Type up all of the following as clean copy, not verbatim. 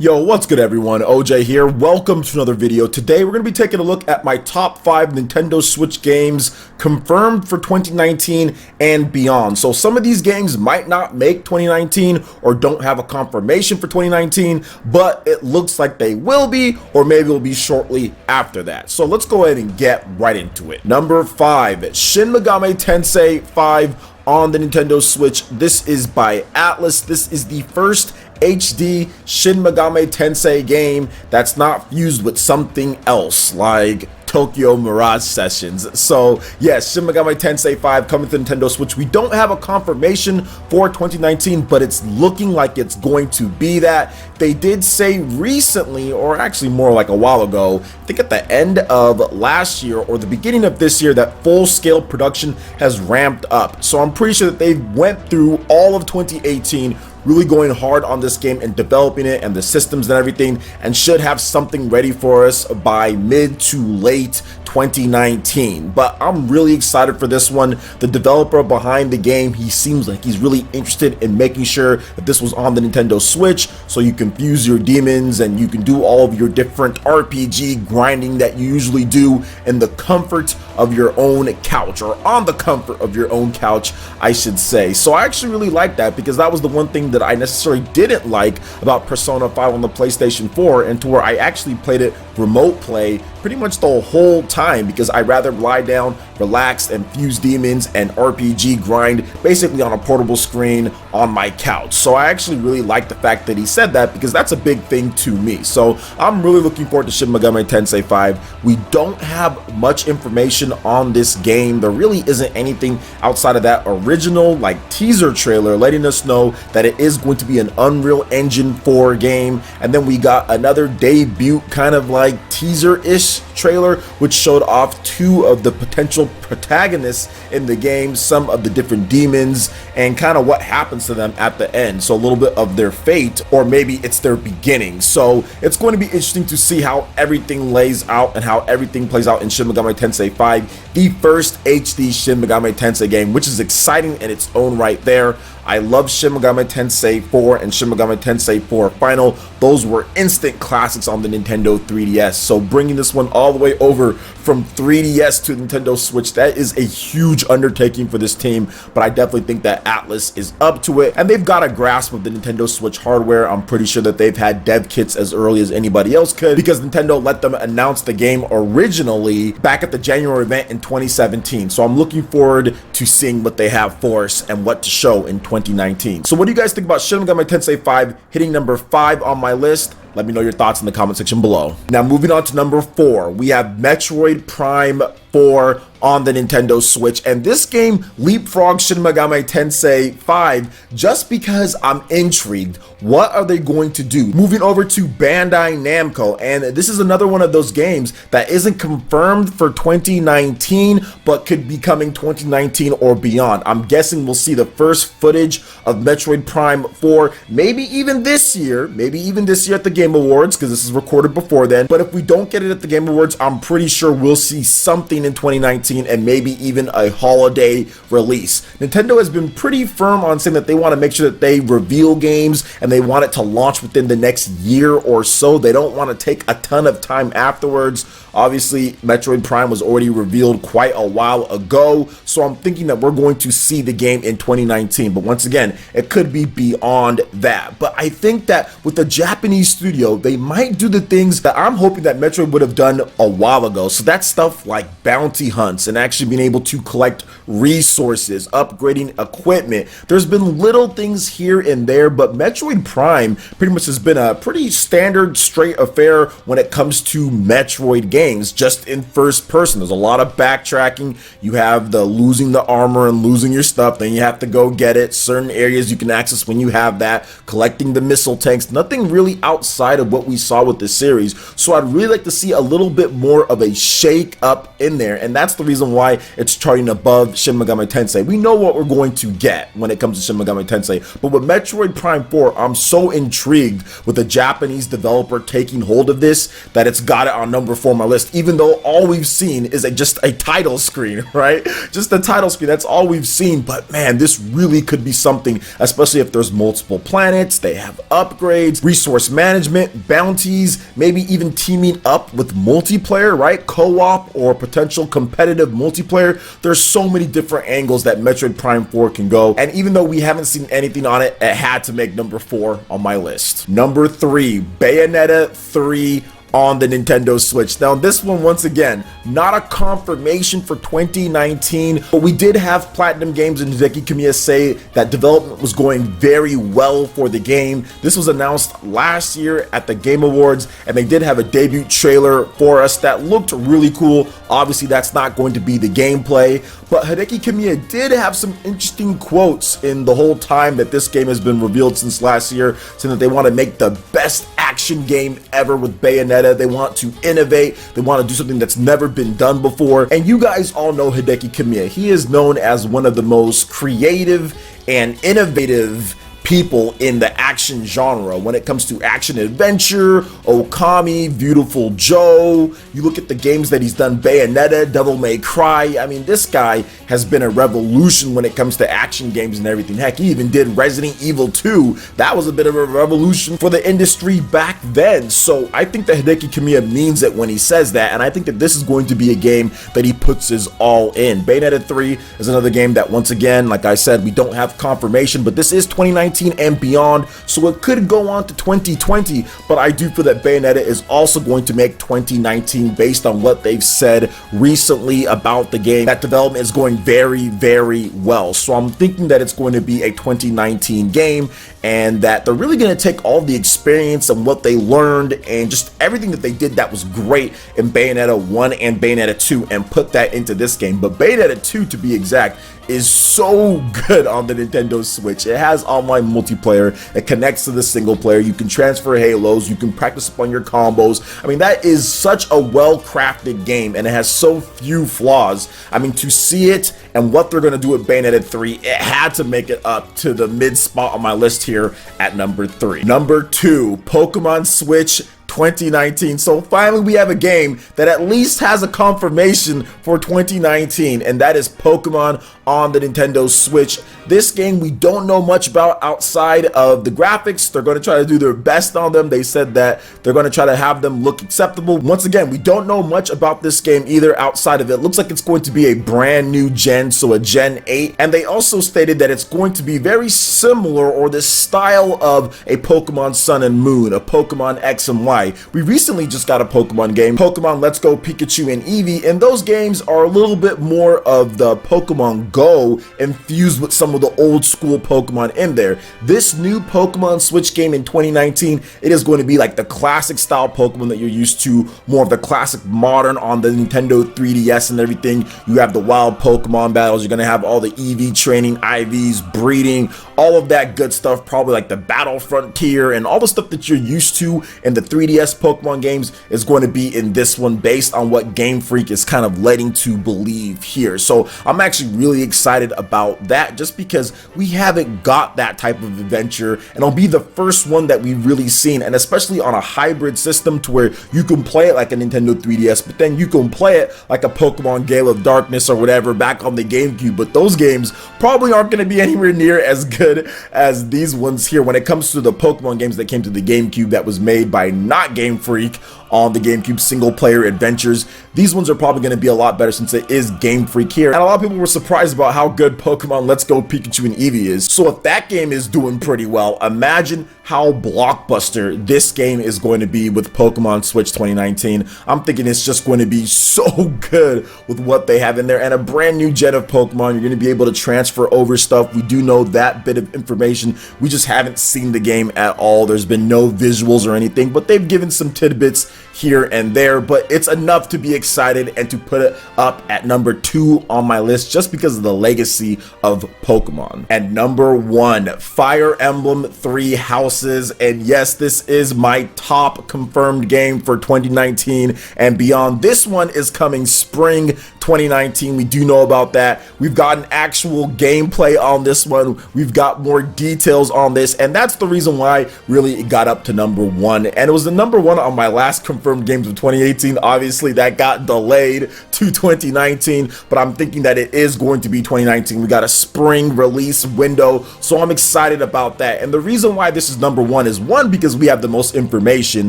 Yo, what's good everyone? OJ here. Welcome to another video. Today we're going to be taking a look at my top 5 Nintendo Switch games confirmed for 2019 and beyond. So some of these games might not make 2019 or don't have a confirmation for 2019, but it looks like they will be, or maybe it'll be shortly after that. So let's go ahead and get right into it. Number 5, Shin Megami Tensei 5 on the Nintendo Switch. This is by Atlus. This is the first HD Shin Megami Tensei game that's not fused with something else like Tokyo Mirage Sessions. So yes, Shin Megami Tensei 5 coming to Nintendo Switch. We don't have a confirmation for 2019, but it's looking like it's going to be that. They did say recently, or actually more like a while ago, I think at the end of last year or the beginning of this year, that full-scale production has ramped up. So I'm pretty sure that they went through all of 2018 really going hard on this game and developing it and the systems and everything, and should have something ready for us by mid to late 2019. But I'm really excited for this one. The developer behind the game, he seems like he's really interested in making sure that this was on the Nintendo Switch, so you can fuse your demons and you can do all of your different RPG grinding that you usually do in the comfort of your own couch, or on the comfort of your own couch, I should say. So I actually really like that, because that was the one thing that I necessarily didn't like about Persona 5 on the PlayStation 4, and to where I actually played it remote play pretty much the whole time, because I'd rather lie down, relax, and fuse demons and RPG grind basically on a portable screen on my couch. So I actually really like the fact that he said that, because that's a big thing to me. So I'm really looking forward to Shin Megami Tensei 5. We don't have much information on this game. There really isn't anything outside of that original teaser trailer letting us know that it is going to be an Unreal Engine 4 game, and then we got another debut kind of teaser-ish trailer which showed off 2 of the potential protagonists in the game, some of the different demons, and kind of what happens to them at the end. So a little bit of their fate, or maybe it's their beginning. So it's going to be interesting to see how everything lays out and how everything plays out in Shin Megami Tensei 5, the first HD Shin Megami Tensei game, which is exciting in its own right there. I love Shin Megami Tensei 4 and Shin Megami Tensei 4 Final. Those were instant classics on the Nintendo 3DS. So bringing this one all the way over from 3DS to Nintendo Switch, that is a huge undertaking for this team, but I definitely think that Atlus is up to it, and they've got a grasp of the Nintendo Switch hardware. I'm pretty sure that they've had dev kits as early as anybody else could, because Nintendo let them announce the game originally back at the January event in 2017. So I'm looking forward to seeing what they have for us and what to show in 2019. So what do you guys think about Shin Megami Tensei 5 hitting number 5 on my list? Let me know your thoughts in the comment section below. Now moving on to number 4, we have Metroid Prime 4 on the Nintendo Switch, and this game leapfrogs Shin Megami Tensei 5 just because I'm intrigued. What are they going to do? Moving over to Bandai Namco, and this is another one of those games that isn't confirmed for 2019 but could be coming 2019 or beyond. I'm guessing we'll see the first footage of Metroid Prime 4 maybe even this year at the Game Awards, because this is recorded before then. But if we don't get it at the Game Awards, I'm pretty sure we'll see something in 2019, and maybe even a holiday release. Nintendo has been pretty firm on saying that they want to make sure that they reveal games and they want it to launch within the next year or so. They don't want to take a ton of time afterwards. Obviously, Metroid Prime was already revealed quite a while ago, so I'm thinking that we're going to see the game in 2019. But once again, it could be beyond that. But I think that with the Japanese studio, they might do the things that I'm hoping that Metroid would have done a while ago. So that's stuff like bounty hunts and actually being able to collect resources, upgrading equipment. There's been little things here and there, but Metroid Prime pretty much has been a pretty standard straight affair when it comes to Metroid games, just in first person. There's a lot of backtracking. You have the losing the armor and losing your stuff, then you have to go get it. Certain areas you can access when you have that, collecting the missile tanks. Nothing really outside of what we saw with the series. So I'd really like to see a little bit more of a shake up in there, and that's the reason why it's charting above Shin Megami Tensei. We know what we're going to get when it comes to Shin Megami Tensei, but with Metroid Prime 4, I'm so intrigued with a Japanese developer taking hold of this that it's got it on number 4 on my list, even though all we've seen is just a title screen, right? Just a title screen, that's all we've seen. But man, this really could be something, especially if there's multiple planets, they have upgrades, resource management, bounties, maybe even teaming up with multiplayer, right? Co-op or potential competitive multiplayer. There's so many different angles that Metroid Prime 4 can go, and even though we haven't seen anything on it, it had to make number 4 on my list. Number 3, Bayonetta 3 on the Nintendo Switch. Now this one, once again, not a confirmation for 2019, but we did have Platinum Games and Hideki Kamiya say that development was going very well for the game. This was announced last year at the Game Awards, and they did have a debut trailer for us that looked really cool. Obviously that's not going to be the gameplay, but Hideki Kamiya did have some interesting quotes in the whole time that this game has been revealed since last year, saying that they want to make the best action game ever with Bayonetta. They want to innovate, they want to do something that's never been done before. And you guys all know Hideki Kamiya. He is known as one of the most creative and innovative people in the action genre when it comes to action adventure, Okami, Beautiful Joe. You look at the games that he's done, Bayonetta, Devil May Cry. I mean, this guy has been a revolution when it comes to action games and everything. Heck, he even did Resident Evil 2. That was a bit of a revolution for the industry back then. So I think that Hideki Kamiya means it when he says that, and I think that this is going to be a game that he puts his all in. Bayonetta 3 is another game that, once again, like I said, we don't have confirmation, but this is 2019 and beyond, so it could go on to 2020, but I do feel that Bayonetta is also going to make 2019 based on what they've said recently about the game. That development is going very, very well, so I'm thinking that it's going to be a 2019 game, and that they're really going to take all the experience and what they learned and just everything that they did that was great in Bayonetta 1 and Bayonetta 2 and put that into this game. But Bayonetta 2, to be exact, is so good on the Nintendo Switch. It has online multiplayer, it connects to the single player, you can transfer halos, you can practice upon your combos. I mean, that is such a well-crafted game, and it has so few flaws. I mean, to see it and what they're going to do with Bayonetta 3, it had to make it up to the mid spot on my list here at number 3. Number 2, Pokemon Switch 2019. So finally we have a game that at least has a confirmation for 2019, and that is Pokemon on the Nintendo Switch. This game we don't know much about outside of the graphics. They're going to try to do their best on them. They said that they're going to try to have them look acceptable. Once again, we don't know much about this game either outside of it. Looks like it's going to be a brand new gen, so a Gen 8, and they also stated that it's going to be very similar, or the style of a Pokemon Sun and Moon, a Pokemon X and Y. We recently just got a Pokemon game, Pokemon Let's Go Pikachu and Eevee, and those games are a little bit more of the Pokemon Go infused with some of the old school Pokemon in there. This new Pokemon Switch game in 2019, it is going to be like the classic style Pokemon that you're used to, more of the classic modern on the Nintendo 3DS and everything. You have the wild Pokemon battles, you're going to have all the EV training, IVs, breeding, all of that good stuff, probably like the Battle Frontier and all the stuff that you're used to in the 3DS Pokemon games is going to be in this one, based on what Game Freak is kind of letting to believe here. So I'm actually really excited about that, just because we haven't got that type of adventure, and it'll be the first one that we've really seen, and especially on a hybrid system to where you can play it like a Nintendo 3DS, but then you can play it like a Pokemon Gale of Darkness or whatever back on the GameCube. But those games probably aren't going to be anywhere near as good as these ones here when it comes to the Pokemon games that came to the GameCube that was made by not Game Freak on the GameCube single player adventures. These ones are probably going to be a lot better since it is Game Freak here, and a lot of people were surprised about how good Pokemon Let's Go Pikachu and Eevee is. So if that game is doing pretty well, imagine how blockbuster this game is going to be with Pokemon Switch 2019. I'm thinking it's just going to be so good with what they have in there, and a brand new gen of Pokemon. You're going to be able to transfer over stuff. We do know that bit definitive information. We just haven't seen the game at all. There's been no visuals or anything, but they've given some tidbits here and there, but it's enough to be excited and to put it up at number 2 on my list just because of the legacy of Pokemon. And number 1, Fire Emblem 3 Houses. And yes, this is my top confirmed game for 2019 and beyond. This one is coming spring 2019. We do know about that. We've gotten actual gameplay on this one. We've got more details on this, and that's the reason why really it got up to number 1. And it was the number 1 on my last confirmed games of 2018. Obviously that got delayed to 2019, but I'm thinking that it is going to be 2019. We got a spring release window, so I'm excited about that. And the reason why this is number 1 is, one, because we have the most information.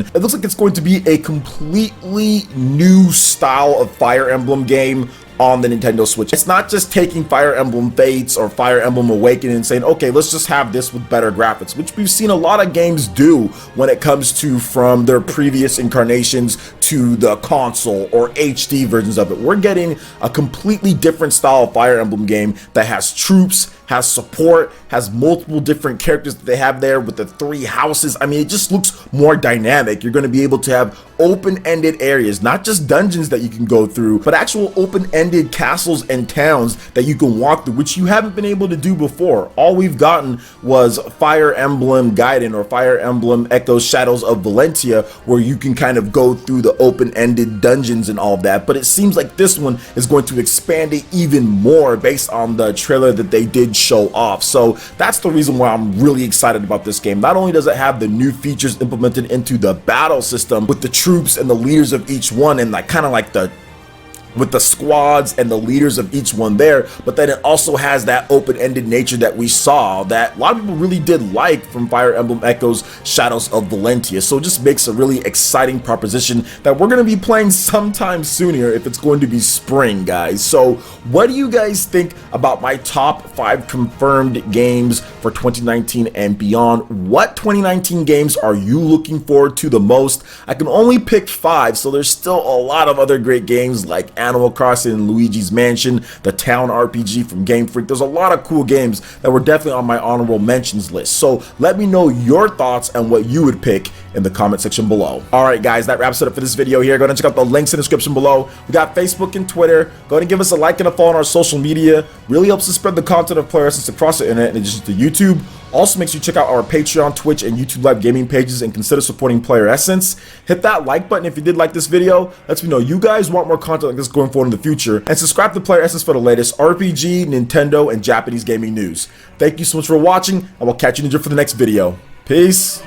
It looks like it's going to be a completely new style of Fire Emblem game on the Nintendo Switch. It's not just taking Fire Emblem Fates or Fire Emblem Awakening and saying, okay, let's just have this with better graphics, which we've seen a lot of games do when it comes to from their previous incarnations to the console or HD versions of it. We're getting a completely different style of Fire Emblem game that has troops, has support, has multiple different characters that they have there with the 3 houses. I mean, it just looks more dynamic. You're going to be able to have open-ended areas, not just dungeons that you can go through, but actual open-ended castles and towns that you can walk through, which you haven't been able to do before. All we've gotten was Fire Emblem Gaiden or Fire Emblem Echoes Shadows of Valentia, where you can kind of go through the open-ended dungeons and all of that. But it seems like this one is going to expand it even more based on the trailer that they did show off. So that's the reason why I'm really excited about this game. Not only does it have the new features implemented into the battle system with the troops and the leaders of each one, and like kind of like the with the squads and the leaders of each one there, but then it also has that open-ended nature that we saw that a lot of people really did like from Fire Emblem Echoes Shadows of Valentia. So it just makes a really exciting proposition that we're going to be playing sometime soon here if it's going to be spring, guys. So what do you guys think about my top 5 confirmed games for 2019 and beyond? What 2019 games are you looking forward to the most? I can only pick 5, so there's still a lot of other great games like Animal Crossing and Luigi's Mansion, the Town RPG from Game Freak. There's a lot of cool games that were definitely on my honorable mentions list. So let me know your thoughts and what you would pick in the comment section below. Alright guys, that wraps it up for this video here. Go ahead and check out the links in the description below. We got Facebook and Twitter. Go ahead and give us a like and a follow on our social media. Really helps to spread the content of PlayerEssence across the internet in addition to YouTube. Also, make sure you check out our Patreon, Twitch, and YouTube Live gaming pages and consider supporting PlayerEssence. Hit that like button if you did like this video. Lets me know you guys want more content like this going forward in the future. And subscribe to PlayerEssence for the latest RPG, Nintendo, and Japanese gaming news. Thank you so much for watching, and we'll catch you for the next video. Peace.